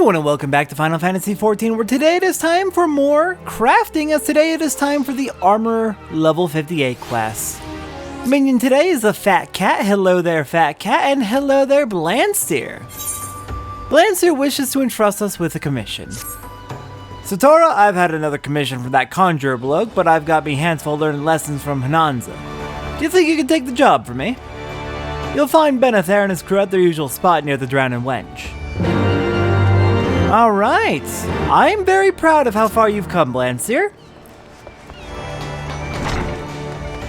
everyone and welcome back to Final Fantasy XIV, where today it is time for more crafting, as today it is time for the Armor Level 58 quest. Minion today is the Fat Cat. Hello there, Fat Cat, and hello there, Blanstyr. Blanstyr wishes to entrust us with a commission. Satora, I've had another commission from that conjurer bloke, but I've got me hands full learning lessons from Hananza. Do you think you can take the job for me? You'll find Benethar and his crew at their usual spot near the Drowning Wench. Alright, I'm very proud of how far you've come, Blanstyr.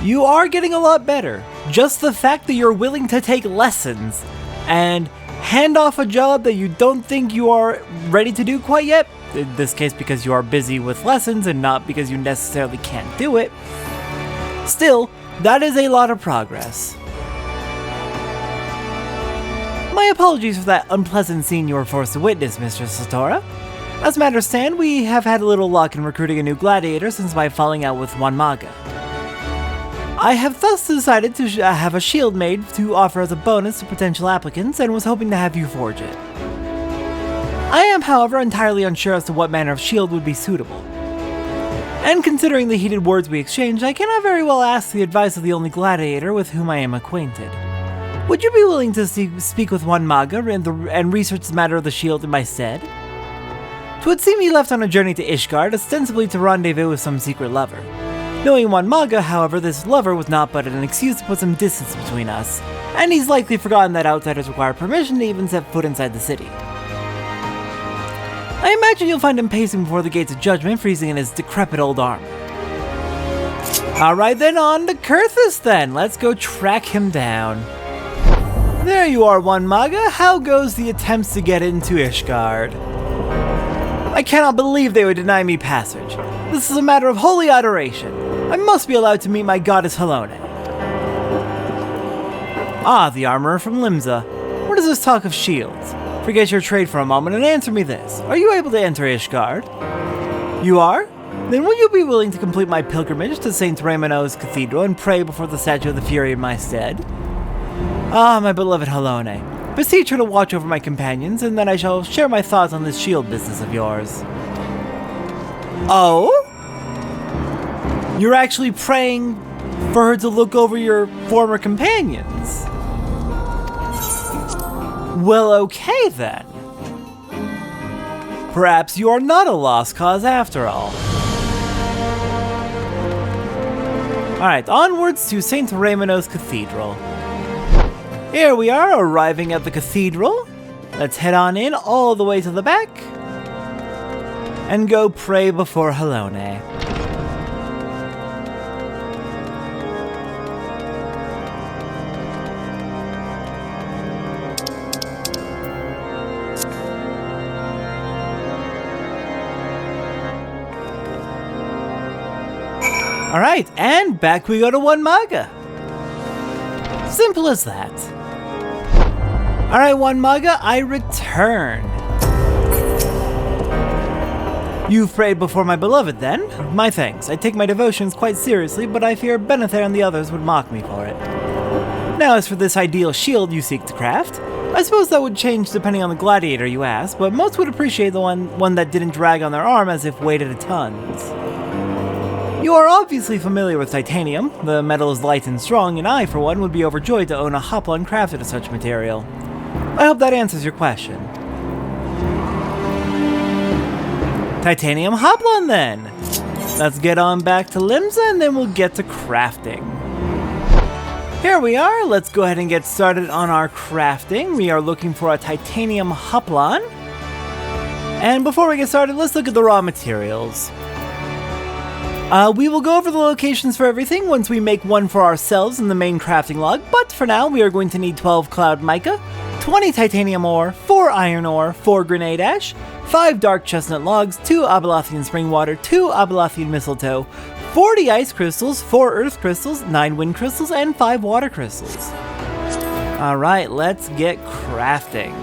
You are getting a lot better. Just the fact that you're willing to take lessons and hand off a job that you don't think you are ready to do quite yet, in this case because you are busy with lessons and not because you necessarily can't do it, still, that is a lot of progress. My apologies for that unpleasant scene you were forced to witness, Mistress Satora. As matters stand, we have had a little luck in recruiting a new gladiator since my falling out with Wanmaga. I have thus decided to have a shield made to offer as a bonus to potential applicants and was hoping to have you forge it. I am, however, entirely unsure as to what manner of shield would be suitable. And considering the heated words we exchanged, I cannot very well ask the advice of the only gladiator with whom I am acquainted. Would you be willing to speak with Wanmaga and research the matter of the shield in my stead? 'Twould seem he left on a journey to Ishgard, ostensibly to rendezvous with some secret lover. Knowing Wanmaga, however, this lover was not but an excuse to put some distance between us, and he's likely forgotten that outsiders require permission to even set foot inside the city. I imagine you'll find him pacing before the gates of judgment, freezing in his decrepit old armor. Alright then, on to Kurthus then! Let's go track him down. There you are, Wanmaga. How goes the attempts to get into Ishgard? I cannot believe they would deny me passage. This is a matter of holy adoration. I must be allowed to meet my goddess Helone. Ah, the armorer from Limsa. What is this talk of shields? Forget your trade for a moment and answer me this. Are you able to enter Ishgard? You are? Then will you be willing to complete my pilgrimage to St. Raimono's Cathedral and pray before the statue of the Fury in my stead? Ah, my beloved Helone. Beseech her to watch over my companions, and then I shall share my thoughts on this shield business of yours. Oh? You're actually praying for her to look over your former companions? Well, okay then. Perhaps you are not a lost cause after all. Alright, onwards to St. Raimono's Cathedral. Here we are, arriving at the cathedral. Let's head on in all the way to the back and go pray before Helone. Alright, and back we go to Wanmaga. Simple as that. Alright, Wanmaga, I return. You've prayed before my beloved, then? My thanks. I take my devotions quite seriously, but I fear Benethar and the others would mock me for it. Now, as for this ideal shield you seek to craft, I suppose that would change depending on the gladiator you ask, but most would appreciate the one that didn't drag on their arm as if weighted at tons. You are obviously familiar with titanium. The metal is light and strong, and I, for one, would be overjoyed to own a hoplon crafted of such material. I hope that answers your question. Titanium hoplon, then! Let's get on back to Limsa, and then we'll get to crafting. Here we are. Let's go ahead and get started on our crafting. We are looking for a titanium hoplon. And before we get started, let's look at the raw materials. We will go over the locations for everything once we make one for ourselves in the main crafting log, but for now we are going to need 12 cloud mica, 20 titanium ore, 4 iron ore, 4 grenade ash, 5 dark chestnut logs, 2 Abelathian spring water, 2 Abelathian mistletoe, 40 ice crystals, 4 earth crystals, 9 wind crystals, and 5 water crystals. Alright, let's get crafting.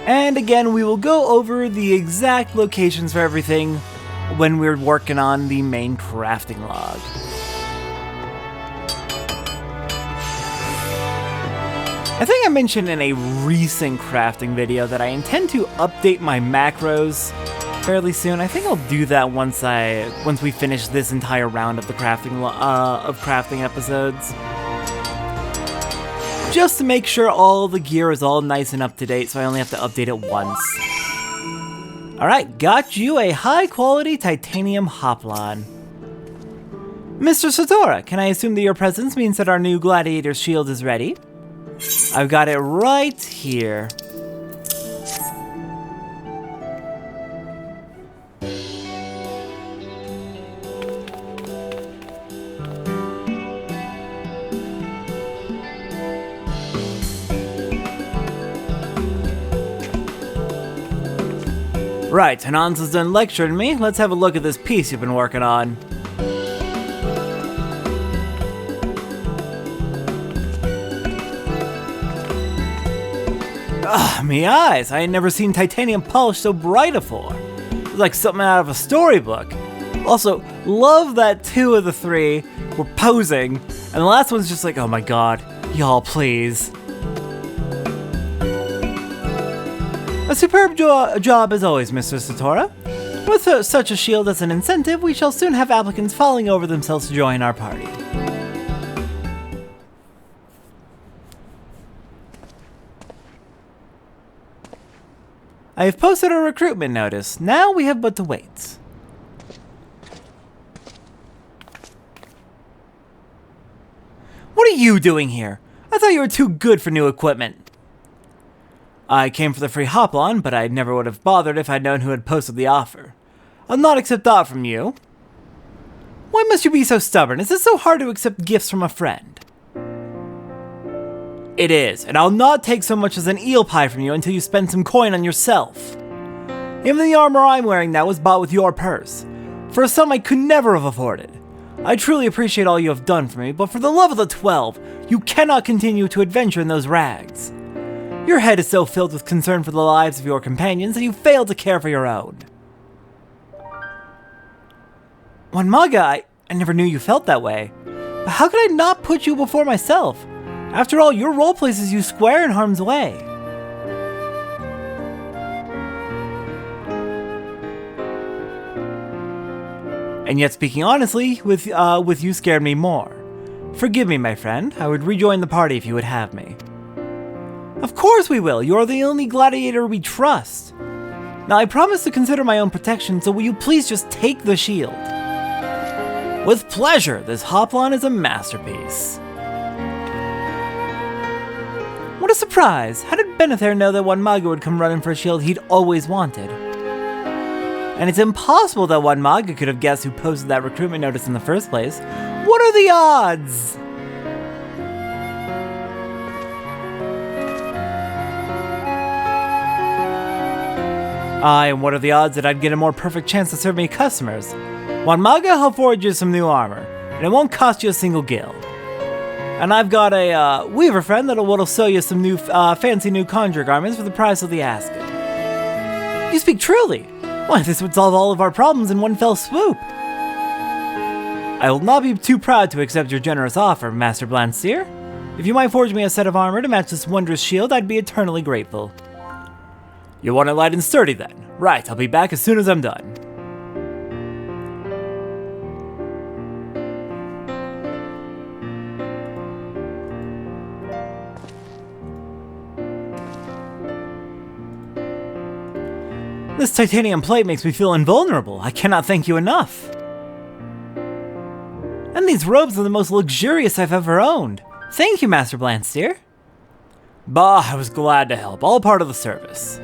And again, we will go over the exact locations for everything when we're working on the main crafting log. I think I mentioned in a recent crafting video that I intend to update my macros fairly soon. I think I'll do that once we finish this entire round of the crafting episodes. Just to make sure all the gear is all nice and up to date, so I only have to update it once. Alright, got you a high quality titanium hoplon. Mr. Satora, can I assume that your presence means that our new gladiator shield is ready? I've got it right here. Right, Hananza's done lecturing me. Let's have a look at this piece you've been working on. Ugh, me eyes. I ain't never seen titanium polish so bright afore. It's like something out of a storybook. Also, love that 2 of the 3 were posing, and the last one's just like, oh my god, y'all please. A superb job as always, Mr. Satora. With such a shield as an incentive, we shall soon have applicants falling over themselves to join our party. I have posted a recruitment notice. Now we have but to wait. What are you doing here? I thought you were too good for new equipment. I came for the free hoplon, but I never would have bothered if I'd known who had posted the offer. I'll not accept that from you. Why must you be so stubborn? Is it so hard to accept gifts from a friend? It is, and I'll not take so much as an eel pie from you until you spend some coin on yourself. Even the armor I'm wearing now was bought with your purse, for a sum I could never have afforded. I truly appreciate all you have done for me, but for the love of the 12, you cannot continue to adventure in those rags. Your head is so filled with concern for the lives of your companions that you fail to care for your own. Wanmaga, I never knew you felt that way. But how could I not put you before myself? After all, your role places you square in harm's way. And yet, speaking honestly, with you scared me more. Forgive me, my friend. I would rejoin the party if you would have me. Of course we will. You are the only gladiator we trust. Now, I promise to consider my own protection, so will you please just take the shield? With pleasure. This hoplon is a masterpiece. What a surprise! How did Benether know that Wanmaga would come running for a shield he'd always wanted? And it's impossible that Wanmaga could have guessed who posted that recruitment notice in the first place. What are the odds? Aye, and what are the odds that I'd get a more perfect chance to serve me customers? Wanmaga, I'll forge you some new armor, and it won't cost you a single gil. And I've got a weaver friend that'll sew you some new fancy new conjure garments for the price of the asking. You speak truly. Why, this would solve all of our problems in one fell swoop. I will not be too proud to accept your generous offer, Master Blanstyr. If you might forge me a set of armor to match this wondrous shield, I'd be eternally grateful. You want it light and sturdy then? Right, I'll be back as soon as I'm done. This titanium plate makes me feel invulnerable. I cannot thank you enough. And these robes are the most luxurious I've ever owned. Thank you, Master Blanstyr. Bah, I was glad to help. All part of the service.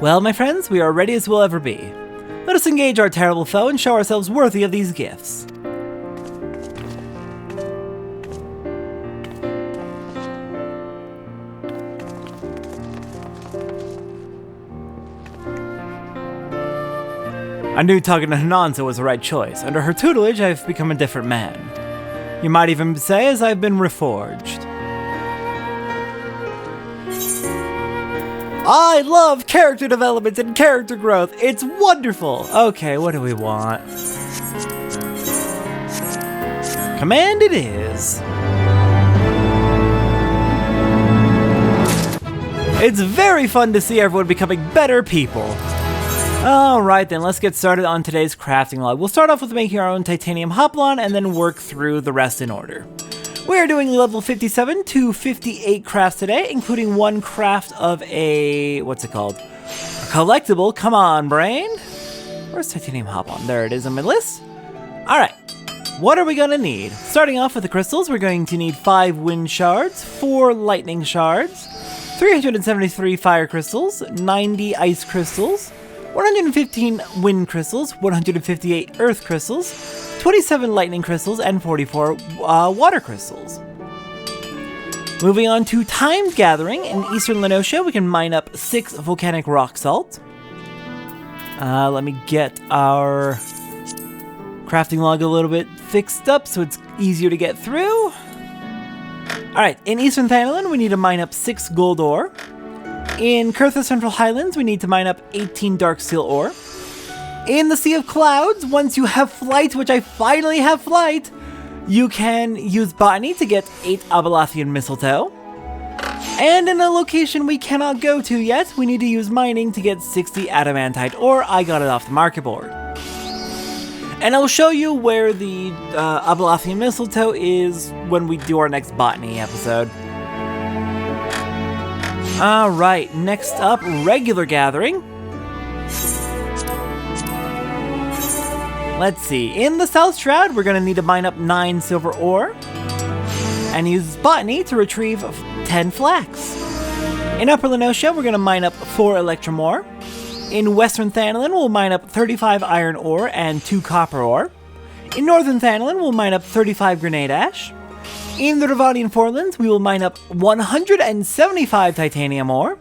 Well, my friends, we are ready as we'll ever be. Let us engage our terrible foe and show ourselves worthy of these gifts. I knew talking to Hananza was the right choice. Under her tutelage, I've become a different man. You might even say as I've been reforged. I love character development and character growth. It's wonderful. Okay, what do we want? command it is. It's very fun to see everyone becoming better people. Alright then, let's get started on today's crafting log. We'll start off with making our own titanium hoplon and then work through the rest in order. We are doing level 57 to 58 crafts today, including one craft of a... what's it called? A collectible. Come on, brain. Where's titanium hoplon? There it is on my list. Alright, what are we gonna need? Starting off with the crystals, we're going to need 5 wind shards, 4 lightning shards, 373 fire crystals, 90 ice crystals, 115 wind crystals, 158 earth crystals, 27 lightning crystals, and 44 water crystals. Moving on to timed gathering. In Eastern Lenotia, we can mine up 6 volcanic rock salt. Let me get our crafting log a little bit fixed up so it's easier to get through. Alright, in Eastern Thanalan, we need to mine up 6 gold ore. In Kurtha Central Highlands, we need to mine up 18 dark steel ore. In the Sea of Clouds, once you have flight, which I finally have flight, you can use botany to get 8 Abelathian mistletoe. And in a location we cannot go to yet, we need to use mining to get 60 adamantite ore. I got it off the market board. And I'll show you where the Abelathian mistletoe is when we do our next botany episode. Alright, next up, regular gathering. Let's see, in the South Shroud, we're going to need to mine up 9 silver ore and use botany to retrieve 10 flax. In Upper Lenotia, we're going to mine up 4 electrum ore. In Western Thanalan, we'll mine up 35 iron ore and 2 copper ore. In Northern Thanalan, we'll mine up 35 grenade ash. In the Ravanian Forelands, we will mine up 175 titanium ore,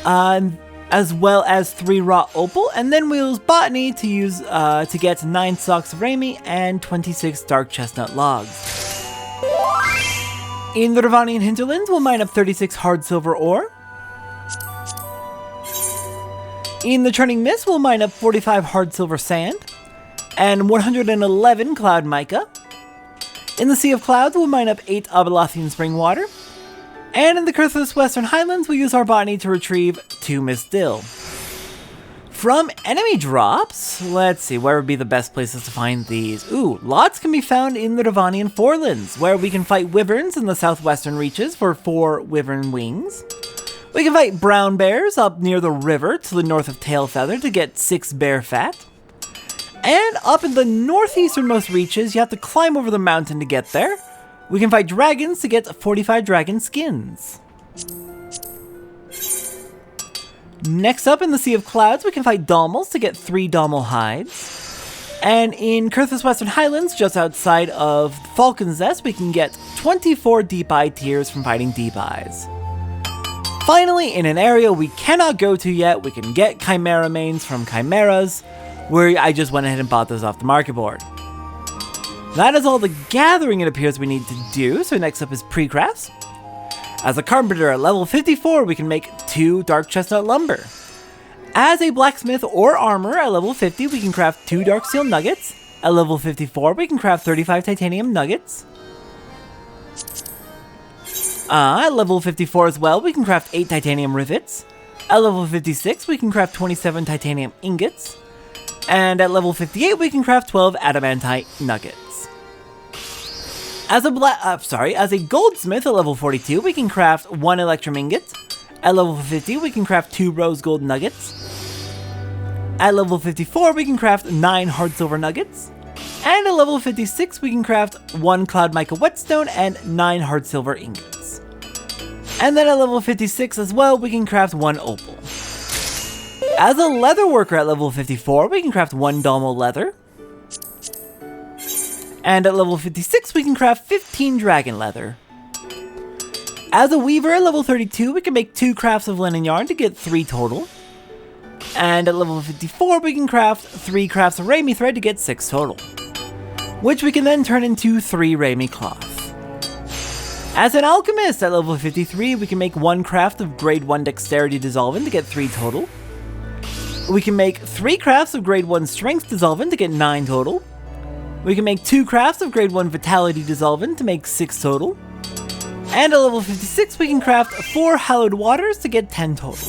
as well as 3 raw opal, and then we'll use botany to use to get 9 stalks of Rami and 26 dark chestnut logs. In the Ravanian Hinterlands, we'll mine up 36 hard silver ore. In the Churning Mist, we'll mine up 45 hard silver sand and 111 cloud mica. In the Sea of Clouds, we'll mine up 8 Abelathian spring water. And in the Kurthus Western Highlands, we'll use our botany to retrieve 2 Mistdill. From enemy drops, let's see, where would be the best places to find these? Ooh, lots can be found in the Ravanian Forelands, where we can fight wyverns in the southwestern reaches for 4 wyvern wings. We can fight brown bears up near the river to the north of Tailfeather to get 6 bear fat. And up in the northeasternmost reaches, you have to climb over the mountain to get there. We can fight dragons to get 45 dragon skins. Next up in the Sea of Clouds, we can fight Dalmals to get 3 Dalmal hides. And in Kurthus Western Highlands, just outside of Falcon's Nest, we can get 24 Deep Eye tears from fighting Deep Eyes. Finally, in an area we cannot go to yet, we can get Chimera mains from Chimeras, where I just went ahead and bought those off the market board. That is all the gathering it appears we need to do, so next up is pre-crafts. As a carpenter at level 54, we can make 2 dark chestnut lumber. As a blacksmith or armorer at level 50, we can craft 2 dark steel nuggets. At level 54, we can craft 35 titanium nuggets. At level 54 as well, we can craft 8 titanium rivets. At level 56, we can craft 27 titanium ingots. And at level 58, we can craft 12 adamantite nuggets. As a goldsmith at level 42, we can craft 1 electrum ingot. At level 50, we can craft 2 rose gold nuggets. At level 54, we can craft 9 hard silver nuggets. And at level 56, we can craft 1 cloud mica whetstone and 9 hard silver ingots. And then at level 56 as well, we can craft 1 opal. As a leather worker at level 54, we can craft 1 Dalmal leather. And at level 56, we can craft 15 dragon leather. As a weaver at level 32, we can make 2 crafts of linen yarn to get 3 total. And at level 54, we can craft 3 crafts of Rami thread to get 6 total, which we can then turn into 3 Rami cloth. As an alchemist at level 53, we can make 1 craft of grade 1 dexterity dissolvent to get 3 total. We can make 3 crafts of grade 1 strength dissolvent to get 9 total. We can make 2 crafts of grade 1 Vitality Dissolvent to make 6 total. And at level 56 we can craft 4 Hallowed Waters to get 10 total.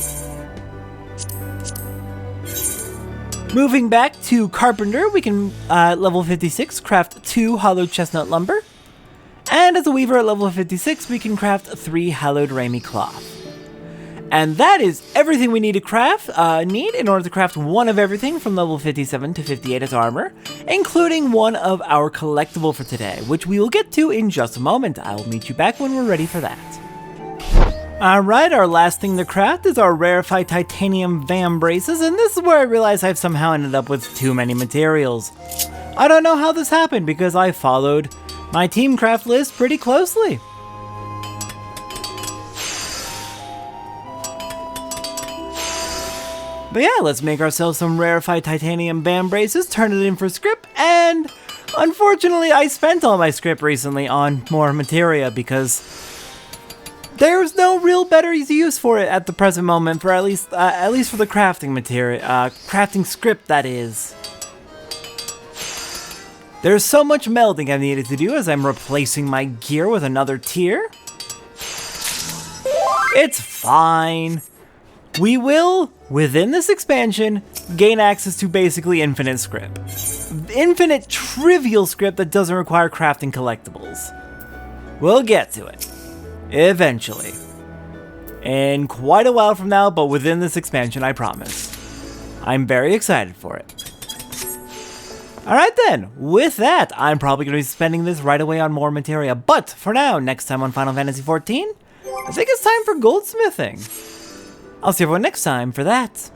Moving back to Carpenter, we can, at level 56, craft 2 Hollowed Chestnut Lumber. And as a Weaver at level 56, we can craft 3 Hallowed Ramie Cloth. And that is everything we need to craft, in order to craft one of everything from level 57 to 58 as armor, including one of our collectible for today, which we will get to in just a moment. I will meet you back when we're ready for that. Alright, our last thing to craft is our rarefied titanium Vam braces, and this is where I realize I've somehow ended up with too many materials. I don't know how this happened because I followed my team craft list pretty closely. But yeah, let's make ourselves some rarefied titanium band braces, turn it in for script, and unfortunately I spent all my script recently on more materia because there's no real better use for it at the present moment, for at least for the crafting material, crafting script that is. There's so much melding I needed to do as I'm replacing my gear with another tier. It's fine. We will, within this expansion, gain access to basically infinite script. Infinite trivial script that doesn't require crafting collectibles. We'll get to it. Eventually. In quite a while from now, but within this expansion, I promise. I'm very excited for it. Alright then, with that, I'm probably going to be spending this right away on more materia. But for now, next time on Final Fantasy XIV, I think it's time for goldsmithing. I'll see everyone next time for that.